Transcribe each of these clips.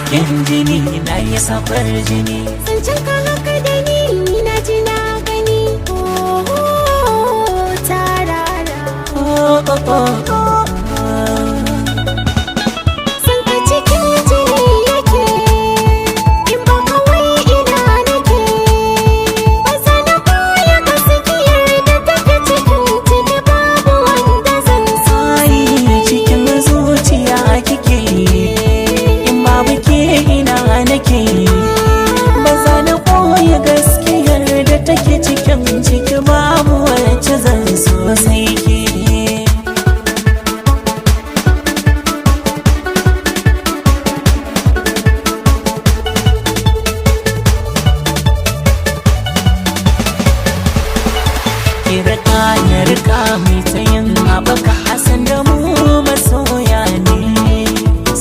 cikin jini na yi safar jini. Zancen ka haka da ni na ji na gani. Oh, tarara. Oh, oh, oh, oh. San ka cikin jini yake, in ba kawai ina nake. Ba za na koya gaskiyar da take cikin ciki babu wanda zan so. Ai cikin zuciya kike, in babu ke ina nake. Ba za na koya gaskiyar da take cikin ciki babu wacce zan so sai ke. Rika na rika mai tsayin abaka Hassan da mu masoya ne.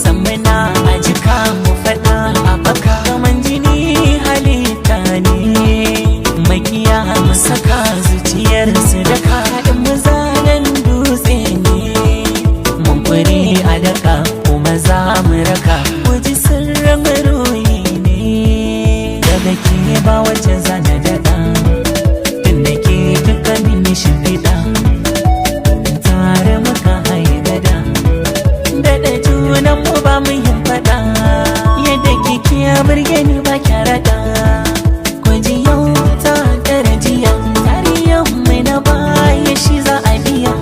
San muna a jika mu faɗa a baka kaman jini halitta ne. Makiya mu saka zuciyar su daka in mu zanen dutse ne. Mun fure a daka kuma za mu raka waje sirrin ruhi ne. Daga ke ba wacce zana daɗa shimfiɗa tare muka haigada daɗa junan mu ba mu yin faɗa yadda kike ya burge ni ba kyarada kwaji yau ta ɗara jiya tariyan mai na baya shi za a biya.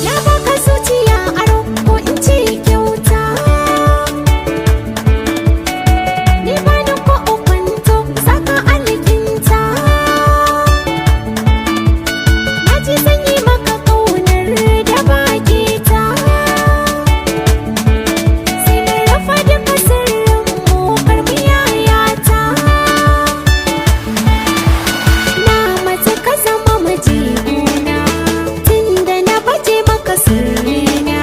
Ya baka zuciya aro ko in ce kyauta. Ni bani ko ukwanto saka alkinta. Na ji zan yi maka ƙaunar da baki ta. Sai na rafa duka sirrin mu karɓi yayata. Na mace ka zama mijina tunda na baje maka sirrina.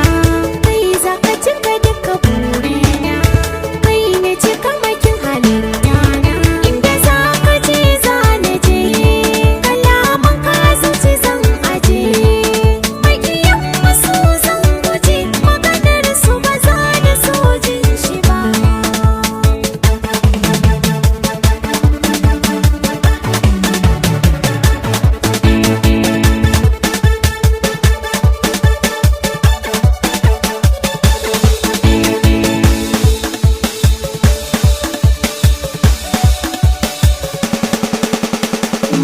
Kai za ka cika duka burina. Kai ne cika makin halittana. Inda za ka je za na je. Kalaman ka zuci zan aje. Makiyan masu zan guje. Maganar su ba za da so jin shi ba.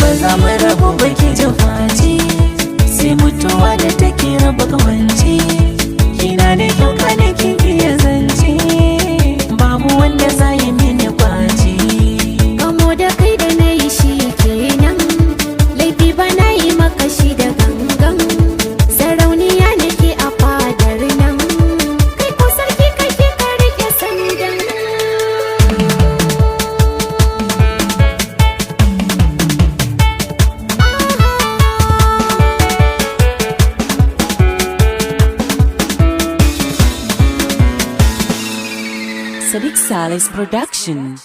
Ba za mu rabu ba ki jin faci sai mutuwa da take raba kawanci. Kina da kyau kana kin iya zance babu wanda za yi mini kwaci. Gamo da kai da na yi shi kenan. Laifi ba na yi maka shi da gangan. Sarauniya nake a fadar nan. Kai ko sarki kake ka rike sandan. Sadiq Saleh's production.